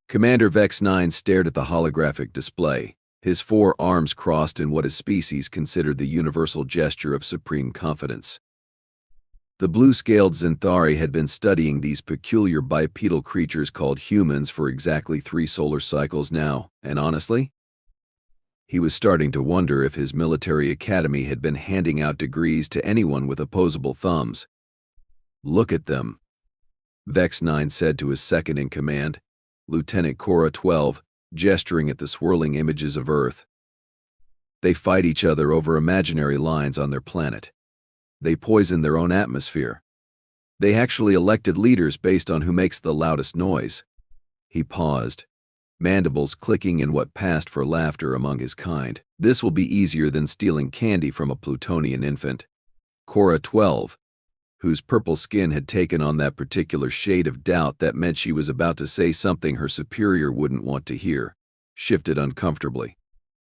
Commander Vex-Nine stared at the holographic display, his 4 arms crossed in what his species considered the universal gesture of supreme confidence. The blue-scaled Xanthari had been studying these peculiar bipedal creatures called humans for exactly 3 solar cycles now, and honestly, he was starting to wonder if his military academy had been handing out degrees to anyone with opposable thumbs. "Look at them," Vex-Nine said to his second-in-command, Lieutenant Cora 12, gesturing at the swirling images of Earth. "They fight each other over imaginary lines on their planet. They poison their own atmosphere. They actually elected leaders based on who makes the loudest noise." He paused, mandibles clicking in what passed for laughter among his kind. "This will be easier than stealing candy from a Plutonian infant." Cora 12, whose purple skin had taken on that particular shade of doubt that meant she was about to say something her superior wouldn't want to hear, shifted uncomfortably.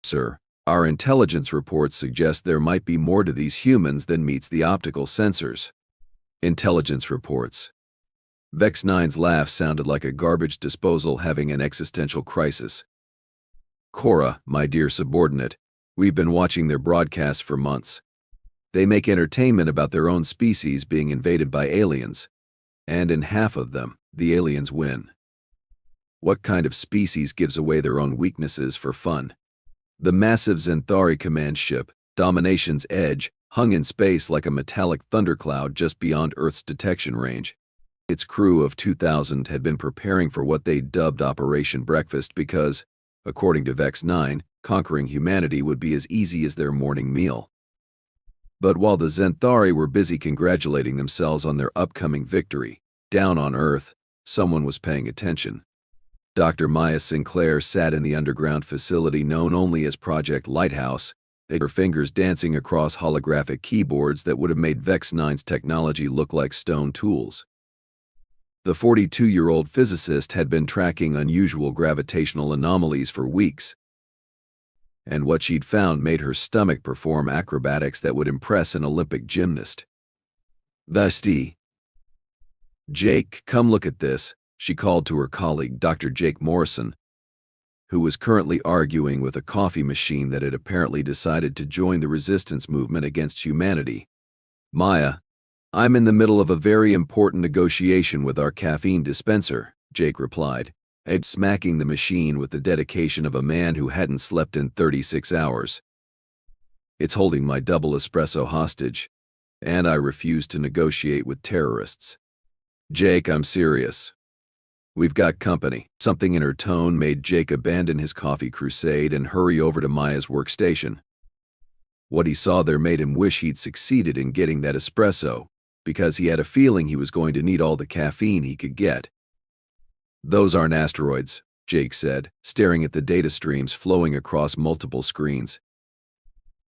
"Sir, our intelligence reports suggest there might be more to these humans than meets the optical sensors." Intelligence reports. Vex-Nine's laugh sounded like a garbage disposal having an existential crisis. "Cora, my dear subordinate, we've been watching their broadcasts for months. They make entertainment about their own species being invaded by aliens, and in half of them, the aliens win. What kind of species gives away their own weaknesses for fun?" The massive Xanthari command ship, Domination's Edge, hung in space like a metallic thundercloud just beyond Earth's detection range. Its crew of 2,000 had been preparing for what they dubbed Operation Breakfast because, according to Vex-Nine, conquering humanity would be as easy as their morning meal. But while the Xanthari were busy congratulating themselves on their upcoming victory, down on Earth, someone was paying attention. Dr. Maya Sinclair sat in the underground facility known only as Project Lighthouse, her fingers dancing across holographic keyboards that would have made Vex-Nine's technology look like stone tools. The 42-year-old physicist had been tracking unusual gravitational anomalies for weeks, and what she'd found made her stomach perform acrobatics that would impress an Olympic gymnast. "Thusty. Jake, come look at this," she called to her colleague, Dr. Jake Morrison, who was currently arguing with a coffee machine that had apparently decided to join the resistance movement against humanity. "Maya, I'm in the middle of a very important negotiation with our caffeine dispenser," Jake replied, smacking the machine with the dedication of a man who hadn't slept in 36 hours. "It's holding my double espresso hostage, and I refuse to negotiate with terrorists. Jake, I'm serious. We've got company." Something in her tone made Jake abandon his coffee crusade and hurry over to Maya's workstation. What he saw there made him wish he'd succeeded in getting that espresso, because he had a feeling he was going to need all the caffeine he could get. "Those aren't asteroids," Jake said, staring at the data streams flowing across multiple screens.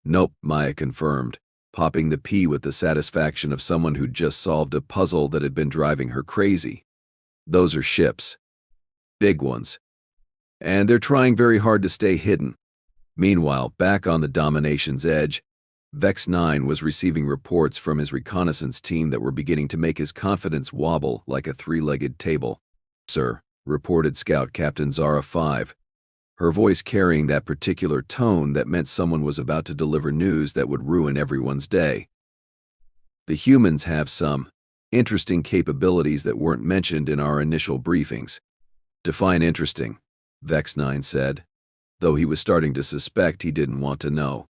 "Nope," Maya confirmed, popping the P with the satisfaction of someone who'd just solved a puzzle that had been driving her crazy. "Those are ships. Big ones. And they're trying very hard to stay hidden." Meanwhile, back on the Domination's Edge, Vex-Nine was receiving reports from his reconnaissance team that were beginning to make his confidence wobble like a 3-legged table. "Sir," reported Scout Captain Zara 5, her voice carrying that particular tone that meant someone was about to deliver news that would ruin everyone's day. "The humans have some interesting capabilities that weren't mentioned in our initial briefings." "Define interesting," Vex-Nine said, though he was starting to suspect he didn't want to know.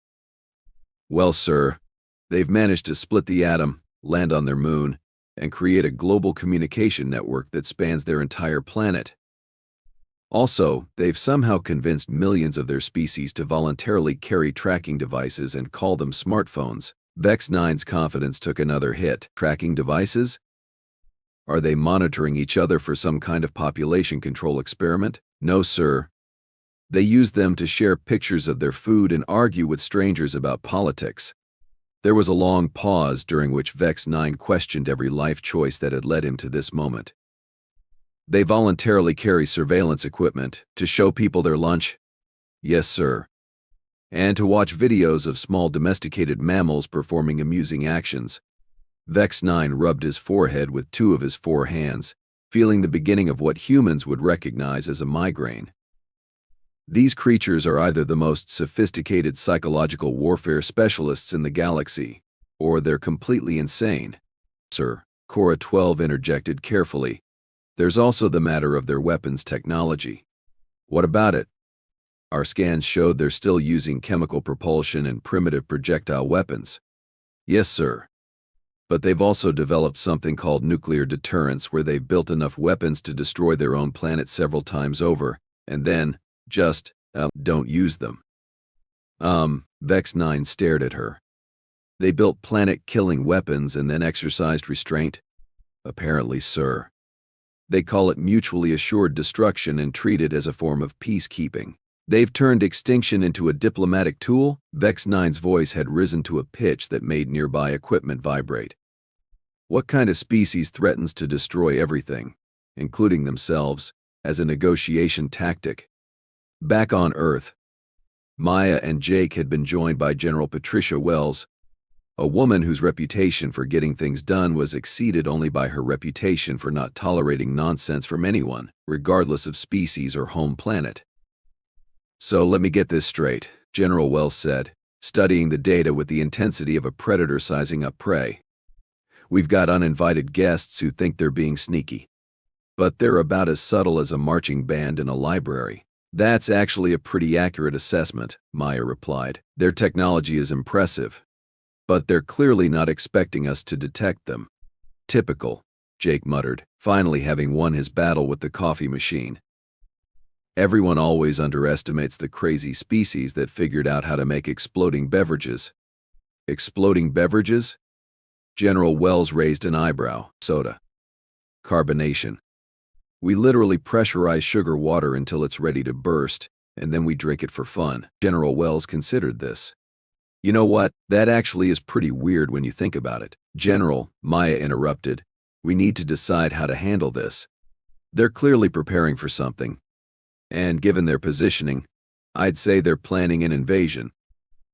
"Well, sir, they've managed to split the atom, land on their moon, and create a global communication network that spans their entire planet. Also, they've somehow convinced millions of their species to voluntarily carry tracking devices and call them smartphones." Vex-Nine's confidence took another hit. "Tracking devices? Are they monitoring each other for some kind of population control experiment?" "No, sir. They use them to share pictures of their food and argue with strangers about politics." There was a long pause during which Vex-Nine questioned every life choice that had led him to this moment. "They voluntarily carry surveillance equipment to show people their lunch?" "Yes, sir. And to watch videos of small domesticated mammals performing amusing actions." Vex-Nine rubbed his forehead with 2 of his 4 hands, feeling the beginning of what humans would recognize as a migraine. These creatures are either the most sophisticated psychological warfare specialists in the galaxy, or they're completely insane. Sir, Cora 12 interjected carefully. There's also the matter of their weapons technology. What about it? Our scans showed they're still using chemical propulsion and primitive projectile weapons. Yes, sir. But they've also developed something called nuclear deterrence, where they've built enough weapons to destroy their own planet several times over, and then just don't use them. Vex-Nine stared at her. They built planet-killing weapons and then exercised restraint? Apparently, sir. They call it mutually assured destruction and treat it as a form of peacekeeping. They've turned extinction into a diplomatic tool? Vex-Nine's voice had risen to a pitch that made nearby equipment vibrate. What kind of species threatens to destroy everything, including themselves, as a negotiation tactic? Back on Earth, Maya and Jake had been joined by General Patricia Wells, a woman whose reputation for getting things done was exceeded only by her reputation for not tolerating nonsense from anyone, regardless of species or home planet. So let me get this straight, General Wells said, studying the data with the intensity of a predator sizing up prey. We've got uninvited guests who think they're being sneaky. But they're about as subtle as a marching band in a library. That's actually a pretty accurate assessment, Maya replied. Their technology is impressive, but they're clearly not expecting us to detect them. Typical, Jake muttered, finally having won his battle with the coffee machine. Everyone always underestimates the crazy species that figured out how to make exploding beverages. Exploding beverages? General Wells raised an eyebrow. Soda. Carbonation. We literally pressurize sugar water until it's ready to burst, and then we drink it for fun. General Wells considered this. You know what? That actually is pretty weird when you think about it. General, Maya interrupted, we need to decide how to handle this. They're clearly preparing for something. And given their positioning, I'd say they're planning an invasion.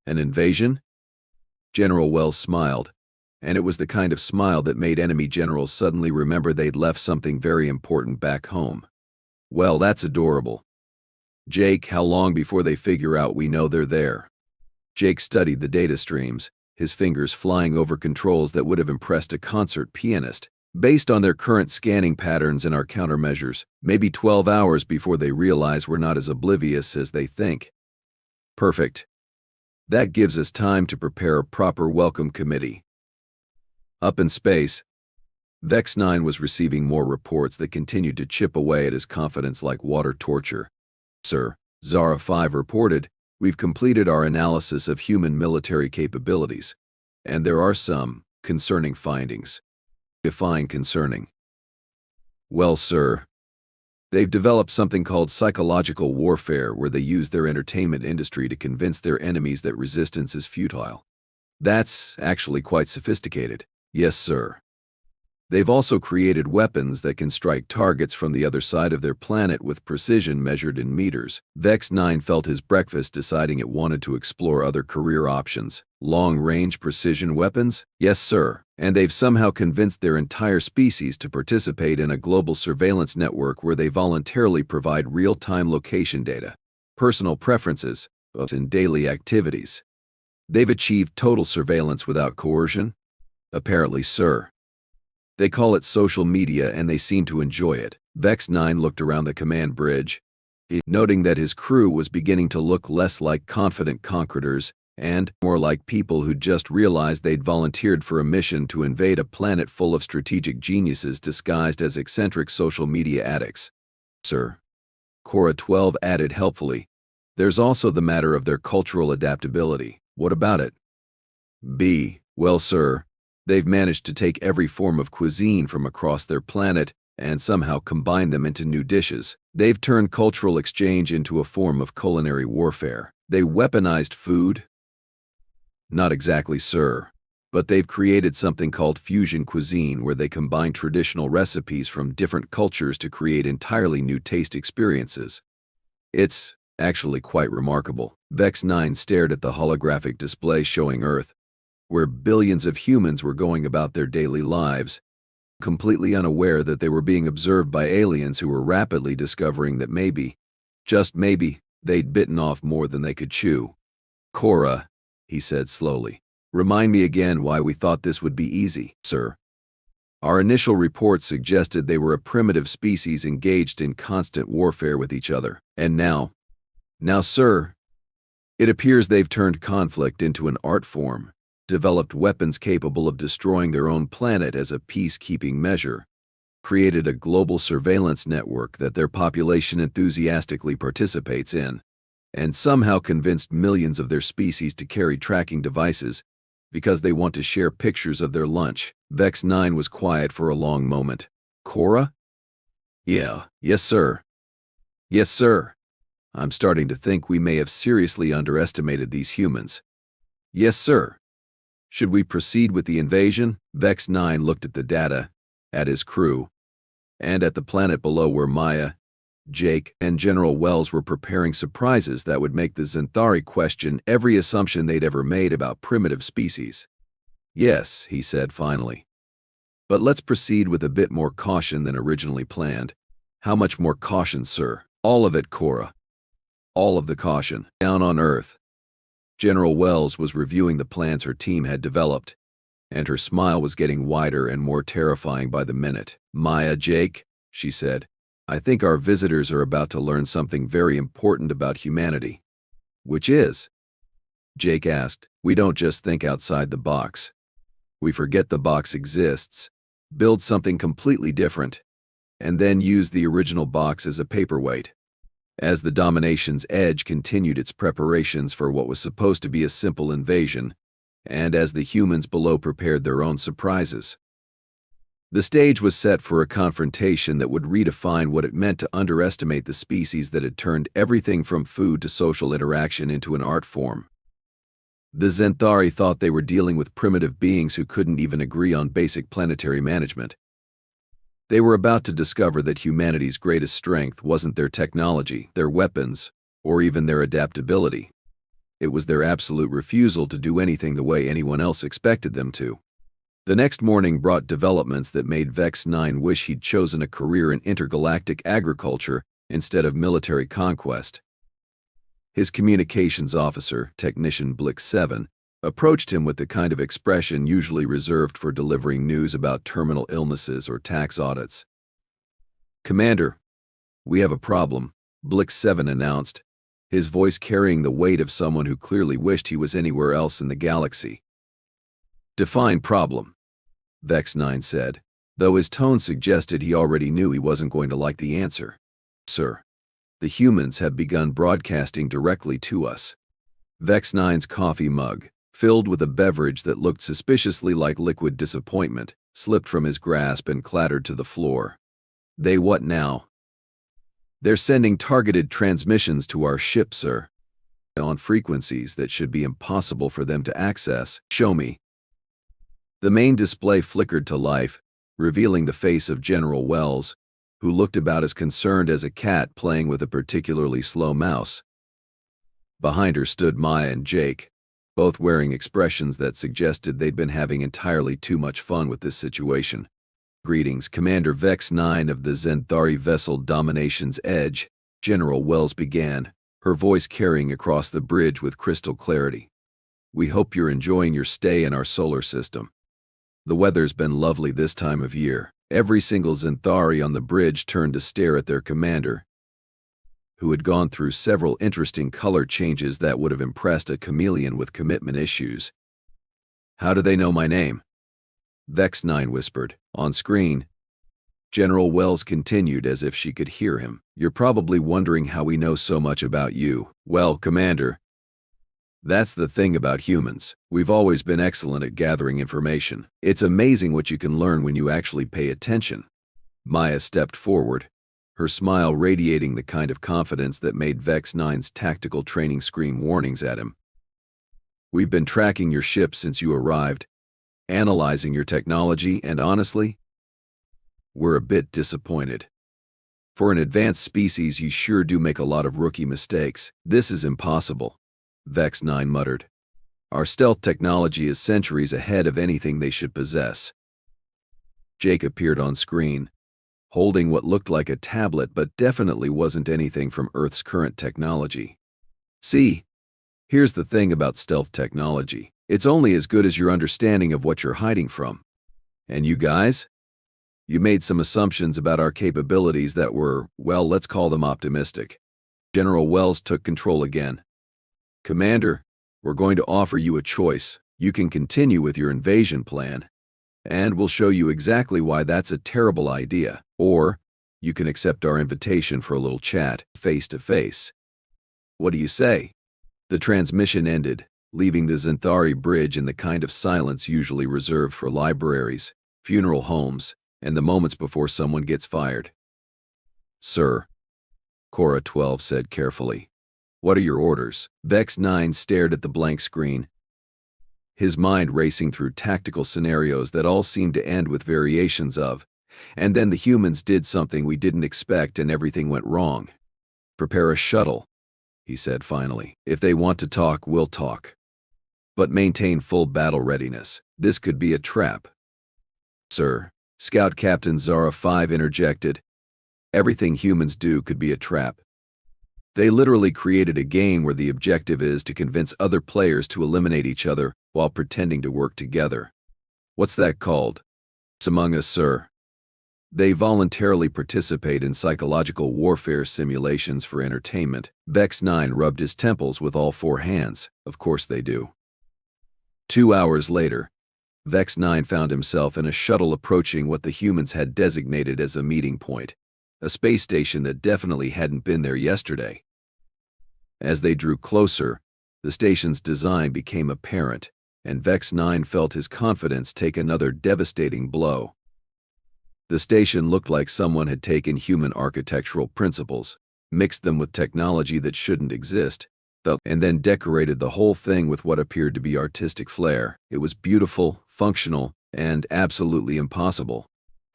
An invasion? General Wells smiled, and it was the kind of smile that made enemy generals suddenly remember they'd left something very important back home. Well, that's adorable. Jake, how long before they figure out we know they're there? Jake studied the data streams, his fingers flying over controls that would have impressed a concert pianist. Based on their current scanning patterns and our countermeasures, maybe 12 hours before they realize we're not as oblivious as they think. Perfect. That gives us time to prepare a proper welcome committee. Up in space, Vex-Nine was receiving more reports that continued to chip away at his confidence like water torture. Sir, Zara 5 reported, we've completed our analysis of human military capabilities, and there are some concerning findings. Define concerning. Well, sir, they've developed something called psychological warfare, where they use their entertainment industry to convince their enemies that resistance is futile. That's actually quite sophisticated. Yes, sir. They've also created weapons that can strike targets from the other side of their planet with precision measured in meters. Vex-Nine felt his breakfast, deciding it wanted to explore other career options. Long-range precision weapons? Yes, sir. And they've somehow convinced their entire species to participate in a global surveillance network where they voluntarily provide real-time location data, personal preferences, and daily activities. They've achieved total surveillance without coercion? Apparently, sir. They call it social media, and they seem to enjoy it. Vex-Nine looked around the command bridge, noting that his crew was beginning to look less like confident conquerors and more like people who'd just realized they'd volunteered for a mission to invade a planet full of strategic geniuses disguised as eccentric social media addicts. Sir, Cora 12 added helpfully, there's also the matter of their cultural adaptability. What about it? Well, sir, they've managed to take every form of cuisine from across their planet and somehow combine them into new dishes. They've turned cultural exchange into a form of culinary warfare. They weaponized food? Not exactly, sir, but they've created something called fusion cuisine, where they combine traditional recipes from different cultures to create entirely new taste experiences. It's actually quite remarkable. Vex-Nine stared at the holographic display showing Earth, where billions of humans were going about their daily lives, completely unaware that they were being observed by aliens who were rapidly discovering that maybe, just maybe, they'd bitten off more than they could chew. "Cora," he said slowly, "remind me again why we thought this would be easy, sir." "Our initial reports suggested they were a primitive species engaged in constant warfare with each other. And now, sir, it appears they've turned conflict into an art form, developed weapons capable of destroying their own planet as a peacekeeping measure, created a global surveillance network that their population enthusiastically participates in, and somehow convinced millions of their species to carry tracking devices because they want to share pictures of their lunch." Vex-Nine was quiet for a long moment. "Cora?" "Yeah, yes, sir. Yes, sir. I'm starting to think we may have seriously underestimated these humans." "Yes, sir. Should we proceed with the invasion?" Vex-Nine looked at the data, at his crew, and at the planet below where Maya, Jake, and General Wells were preparing surprises that would make the Xanthari question every assumption they'd ever made about primitive species. "Yes," he said finally. "But let's proceed with a bit more caution than originally planned." "How much more caution, sir?" "All of it, Cora. All of the caution. Down on Earth." General Wells was reviewing the plans her team had developed, and her smile was getting wider and more terrifying by the minute. "Maya, Jake," she said, "I think our visitors are about to learn something very important about humanity." "Which is?" Jake asked. "We don't just think outside the box. We forget the box exists, build something completely different, and then use the original box as a paperweight." As the Domination's Edge continued its preparations for what was supposed to be a simple invasion, and as the humans below prepared their own surprises, the stage was set for a confrontation that would redefine what it meant to underestimate the species that had turned everything from food to social interaction into an art form. The Xanthari thought they were dealing with primitive beings who couldn't even agree on basic planetary management. They were about to discover that humanity's greatest strength wasn't their technology, their weapons, or even their adaptability. It was their absolute refusal to do anything the way anyone else expected them to. The next morning brought developments that made Vex-Nine wish he'd chosen a career in intergalactic agriculture instead of military conquest. His communications officer, Technician Blix-7, approached him with the kind of expression usually reserved for delivering news about terminal illnesses or tax audits. "Commander, we have a problem," Blix-7 announced, his voice carrying the weight of someone who clearly wished he was anywhere else in the galaxy. "Define problem," Vex-Nine said, though his tone suggested he already knew he wasn't going to like the answer. "Sir, the humans have begun broadcasting directly to us." Vex-Nine's coffee mug, filled with a beverage that looked suspiciously like liquid disappointment, slipped from his grasp and clattered to the floor. "They what now?" "They're sending targeted transmissions to our ship, sir, on frequencies that should be impossible for them to access." "Show me." The main display flickered to life, revealing the face of General Wells, who looked about as concerned as a cat playing with a particularly slow mouse. Behind her stood Maya and Jake, both wearing expressions that suggested they'd been having entirely too much fun with this situation. "Greetings, Commander Vex-Nine of the Xanthari vessel Domination's Edge," General Wells began, her voice carrying across the bridge with crystal clarity. "We hope you're enjoying your stay in our solar system. The weather's been lovely this time of year." Every single Xanthari on the bridge turned to stare at their commander, who had gone through several interesting color changes that would have impressed a chameleon with commitment issues. "How do they know my name?" Vex-Nine whispered. "On screen." General Wells continued as if she could hear him. "You're probably wondering how we know so much about you. Well, Commander, that's the thing about humans. We've always been excellent at gathering information. It's amazing what you can learn when you actually pay attention." Maya stepped forward, her smile radiating the kind of confidence that made Vex-Nine's tactical training scream warnings at him. "We've been tracking your ship since you arrived, analyzing your technology, and honestly, we're a bit disappointed. For an advanced species, you sure do make a lot of rookie mistakes." "This is impossible," Vex-Nine muttered. "Our stealth technology is centuries ahead of anything they should possess." Jake appeared on screen, holding what looked like a tablet but definitely wasn't anything from Earth's current technology. See, here's the thing about stealth technology. It's only as good as your understanding of what you're hiding from. And you guys? You made some assumptions about our capabilities that were, well, let's call them optimistic. General Wells took control again. Commander, we're going to offer you a choice. You can continue with your invasion plan, and we'll show you exactly why that's a terrible idea. Or, you can accept our invitation for a little chat, face to face. What do you say? The transmission ended, leaving the Zinthari bridge in the kind of silence usually reserved for libraries, funeral homes, and the moments before someone gets fired. Sir, Cora 12 said carefully. What are your orders? Vex-Nine stared at the blank screen, his mind racing through tactical scenarios that all seemed to end with variations of, and then the humans did something we didn't expect and everything went wrong. Prepare a shuttle, he said finally. If they want to talk, we'll talk. But maintain full battle readiness. This could be a trap. Sir, Scout Captain Zara 5 interjected. Everything humans do could be a trap. They literally created a game where the objective is to convince other players to eliminate each other while pretending to work together. What's that called? It's Among Us, sir. They voluntarily participate in psychological warfare simulations for entertainment. Vex-Nine rubbed his temples with all four hands. Of course they do. 2 hours later, Vex-Nine found himself in a shuttle approaching what the humans had designated as a meeting point, a space station that definitely hadn't been there yesterday. As they drew closer, the station's design became apparent, and Vex-Nine felt his confidence take another devastating blow. The station looked like someone had taken human architectural principles, mixed them with technology that shouldn't exist, and then decorated the whole thing with what appeared to be artistic flair. It was beautiful, functional, and absolutely impossible.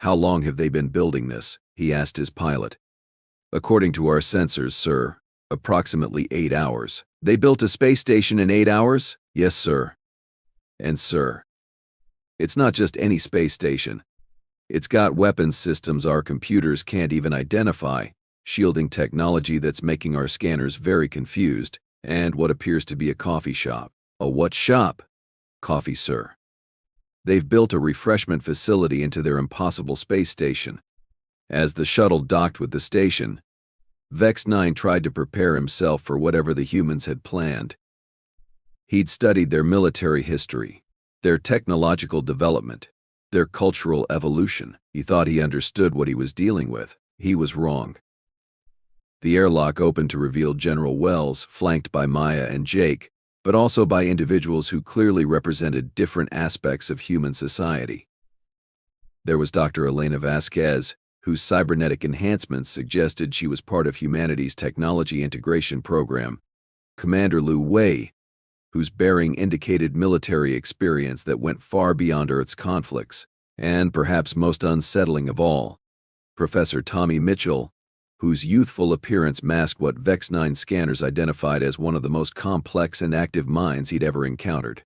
How long have they been building this? He asked his pilot. According to our sensors, sir, approximately 8 hours. They built a space station in 8 hours? Yes, sir. And sir, it's not just any space station. It's got weapons systems our computers can't even identify, shielding technology that's making our scanners very confused, and what appears to be a coffee shop. A what shop? Coffee, sir. They've built a refreshment facility into their impossible space station. As the shuttle docked with the station, Vex-Nine tried to prepare himself for whatever the humans had planned. He'd studied their military history, their technological development, their cultural evolution. He thought he understood what he was dealing with. He was wrong. The airlock opened to reveal General Wells, flanked by Maya and Jake, but also by individuals who clearly represented different aspects of human society. There was Dr. Elena Vasquez, whose cybernetic enhancements suggested she was part of humanity's technology integration program, Commander Lu Wei, whose bearing indicated military experience that went far beyond Earth's conflicts, and perhaps most unsettling of all, Professor Tommy Mitchell, whose youthful appearance masked what Vex-Nine scanners identified as one of the most complex and active minds he'd ever encountered.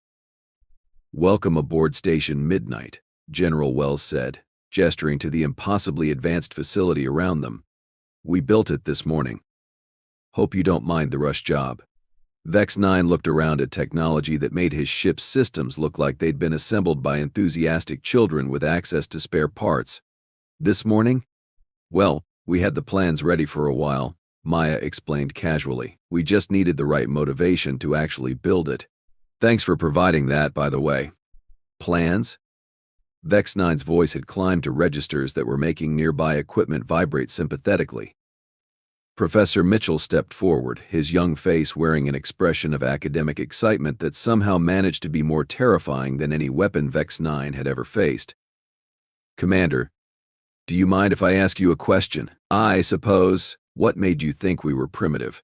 "Welcome aboard Station Midnight," General Wells said, gesturing to the impossibly advanced facility around them. "We built it this morning. Hope you don't mind the rush job." Vex-Nine looked around at technology that made his ship's systems look like they'd been assembled by enthusiastic children with access to spare parts. "This morning? Well, we had the plans ready for a while," Maya explained casually. "We just needed the right motivation to actually build it. Thanks for providing that, by the way." "Plans?" Vex-Nine's voice had climbed to registers that were making nearby equipment vibrate sympathetically. Professor Mitchell stepped forward, his young face wearing an expression of academic excitement that somehow managed to be more terrifying than any weapon Vex-Nine had ever faced. "Commander, do you mind if I ask you a question? I suppose, what made you think we were primitive?"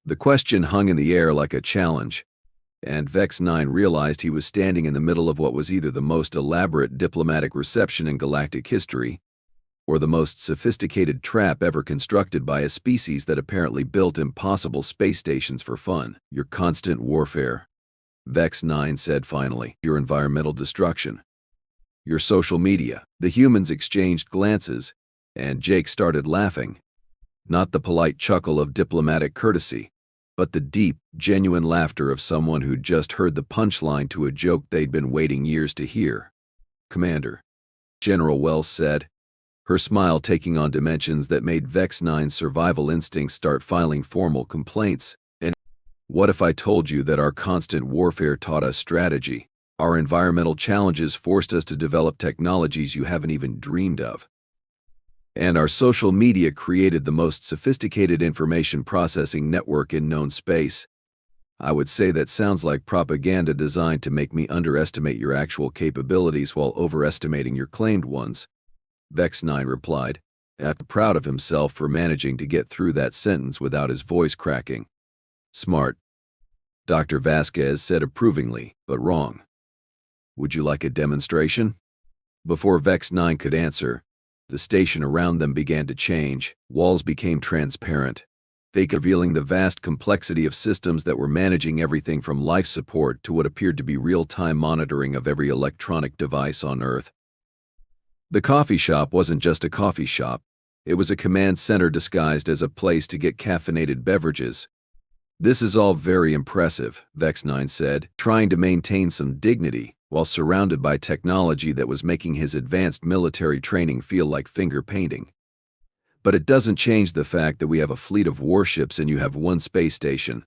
The question hung in the air like a challenge, and Vex-Nine realized he was standing in the middle of what was either the most elaborate diplomatic reception in galactic history, or the most sophisticated trap ever constructed by a species that apparently built impossible space stations for fun. "Your constant warfare," Vex-Nine said finally. "Your environmental destruction. Your social media. The humans exchanged glances, and Jake started laughing. Not the polite chuckle of diplomatic courtesy, but the deep, genuine laughter of someone who'd just heard the punchline to a joke they'd been waiting years to hear. "Commander," General Wells said, her smile taking on dimensions that made Vex-Nine's survival instincts start filing formal complaints. "And what if I told you that our constant warfare taught us strategy? Our environmental challenges forced us to develop technologies you haven't even dreamed of. And our social media created the most sophisticated information processing network in known space. I would say that sounds like propaganda designed to make me underestimate your actual capabilities while overestimating your claimed ones," Vex-Nine replied, proud of himself for managing to get through that sentence without his voice cracking. "Smart," Dr. Vasquez said approvingly, "but wrong. Would you like a demonstration?" Before Vex-Nine could answer, the station around them began to change. Walls became transparent, revealing the vast complexity of systems that were managing everything from life support to what appeared to be real-time monitoring of every electronic device on Earth. The coffee shop wasn't just a coffee shop. It was a command center disguised as a place to get caffeinated beverages. "This is all very impressive," Vex-Nine said, trying to maintain some dignity while surrounded by technology that was making his advanced military training feel like finger painting. "But it doesn't change the fact that we have a fleet of warships and you have one space station."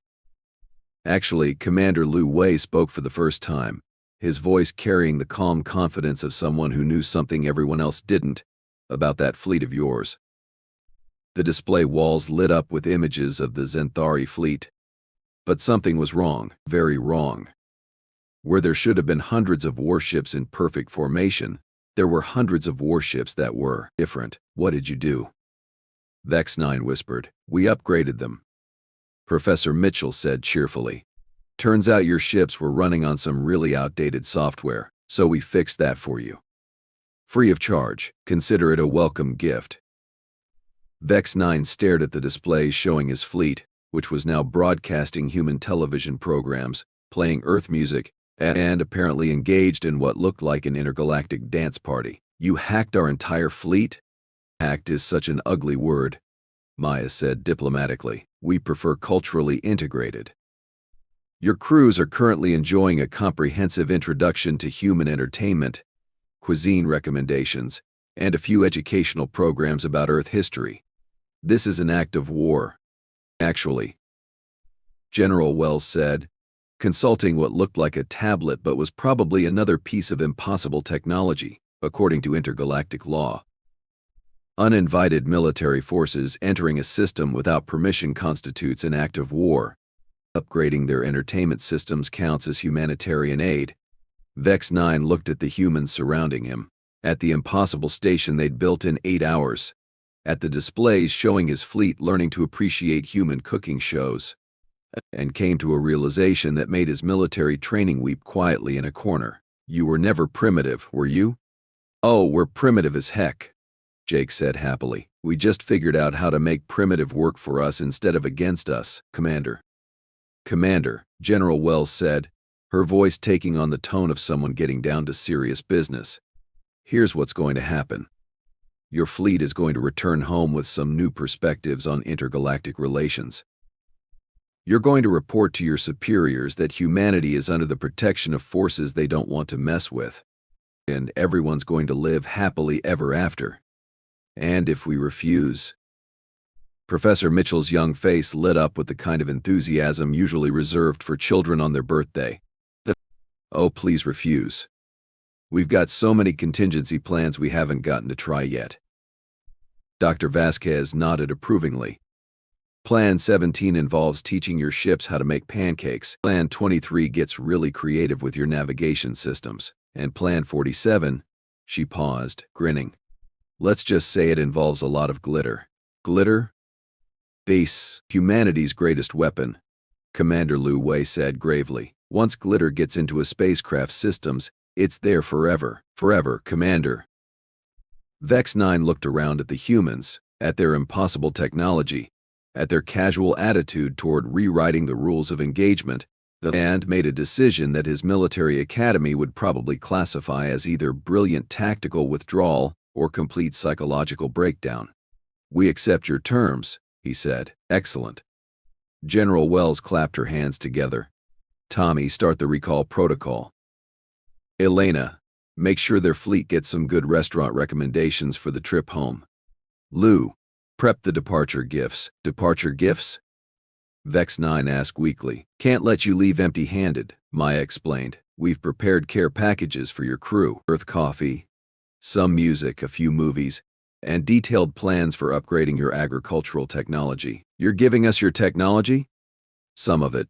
Actually, Commander Lu Wei spoke for the first time, his voice carrying the calm confidence of someone who knew something everyone else didn't about that fleet of yours. The display walls lit up with images of the Zenthari fleet. But something was wrong, very wrong. Where there should have been hundreds of warships in perfect formation, there were hundreds of warships that were different. "What did you do?" Vex-Nine whispered. "We upgraded them," Professor Mitchell said cheerfully. "Turns out your ships were running on some really outdated software, so we fixed that for you. Free of charge. Consider it a welcome gift." Vex-Nine stared at the displays showing his fleet, which was now broadcasting human television programs, playing Earth music, and apparently engaged in what looked like an intergalactic dance party. "You hacked our entire fleet?" "Hacked is such an ugly word," Maya said diplomatically. "We prefer culturally integrated. Your crews are currently enjoying a comprehensive introduction to human entertainment, cuisine recommendations, and a few educational programs about Earth history. This is an act of war." "Actually," General Wells said, consulting what looked like a tablet but was probably another piece of impossible technology, according to intergalactic law. "Uninvited military forces entering a system without permission constitutes an act of war. Upgrading their entertainment systems counts as humanitarian aid." Vex-Nine looked at the humans surrounding him, at the impossible station they'd built in 8 hours, at the displays showing his fleet learning to appreciate human cooking shows, and came to a realization that made his military training weep quietly in a corner. "You were never primitive, were you?" "Oh, we're primitive as heck," Jake said happily. "We just figured out how to make primitive work for us instead of against us, Commander." "Commander," General Wells said, her voice taking on the tone of someone getting down to serious business. "Here's what's going to happen. Your fleet is going to return home with some new perspectives on intergalactic relations. You're going to report to your superiors that humanity is under the protection of forces they don't want to mess with, and everyone's going to live happily ever after. And if we refuse..." Professor Mitchell's young face lit up with the kind of enthusiasm usually reserved for children on their birthday. "Oh, please refuse. We've got so many contingency plans we haven't gotten to try yet." Dr. Vasquez nodded approvingly. "Plan 17 involves teaching your ships how to make pancakes. Plan 23 gets really creative with your navigation systems. And Plan 47, she paused, grinning. Let's just say it involves a lot of glitter." "Glitter?" "Base, humanity's greatest weapon," Commander Lu Wei said gravely. "Once glitter gets into a spacecraft's systems, it's there forever." "Forever, Commander." Vex-Nine looked around at the humans, at their impossible technology, at their casual attitude toward rewriting the rules of engagement, and made a decision that his military academy would probably classify as either brilliant tactical withdrawal or complete psychological breakdown. "We accept your terms," he said. "Excellent." General Wells clapped her hands together. "Tommy, start the recall protocol. Elena, make sure their fleet gets some good restaurant recommendations for the trip home. Lou, prep the departure gifts." "Departure gifts?" Vex-Nine asked weakly. "Can't let you leave empty-handed," Maya explained. "We've prepared care packages for your crew. Earth coffee, some music, a few movies, and detailed plans for upgrading your agricultural technology." "You're giving us your technology?" "Some of it,"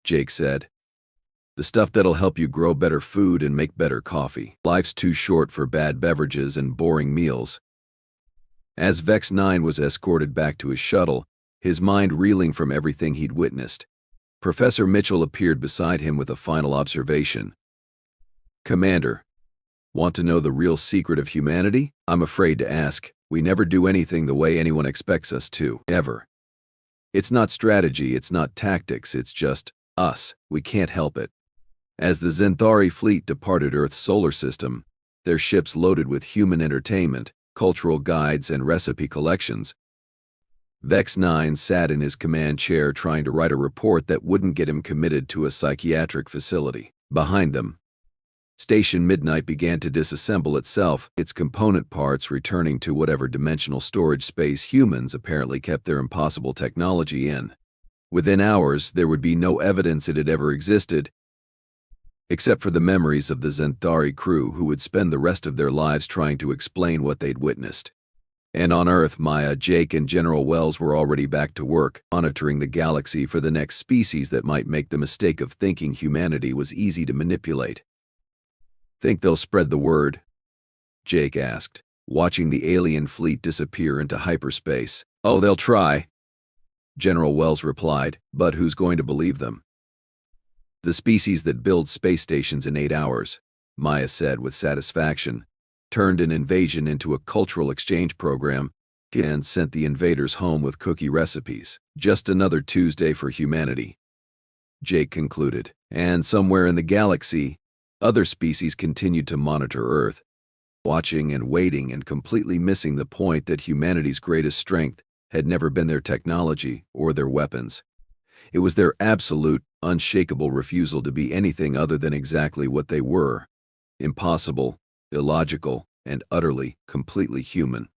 Jake said. "The stuff that'll help you grow better food and make better coffee. Life's too short for bad beverages and boring meals." As Vex-Nine was escorted back to his shuttle, his mind reeling from everything he'd witnessed, Professor Mitchell appeared beside him with a final observation. "Commander, want to know the real secret of humanity? I'm afraid to ask. We never do anything the way anyone expects us to, ever. It's not strategy, it's not tactics, it's just us. We can't help it." As the Zenthari fleet departed Earth's solar system, their ships loaded with human entertainment, cultural guides, and recipe collections, Vex-Nine sat in his command chair trying to write a report that wouldn't get him committed to a psychiatric facility. Behind them, Station Midnight began to disassemble itself, its component parts returning to whatever dimensional storage space humans apparently kept their impossible technology in. Within hours, there would be no evidence it had ever existed, except for the memories of the Zenthari crew who would spend the rest of their lives trying to explain what they'd witnessed. And on Earth, Maya, Jake, and General Wells were already back to work, monitoring the galaxy for the next species that might make the mistake of thinking humanity was easy to manipulate. "Think they'll spread the word?" Jake asked, watching the alien fleet disappear into hyperspace. "Oh, they'll try," General Wells replied, "but who's going to believe them?" "The species that builds space stations in 8 hours," Maya said with satisfaction, "turned an invasion into a cultural exchange program and sent the invaders home with cookie recipes. Just another Tuesday for humanity," Jake concluded. And somewhere in the galaxy, other species continued to monitor Earth, watching and waiting and completely missing the point that humanity's greatest strength had never been their technology or their weapons. It was their absolute, unshakable refusal to be anything other than exactly what they were: impossible, illogical, and utterly, completely human.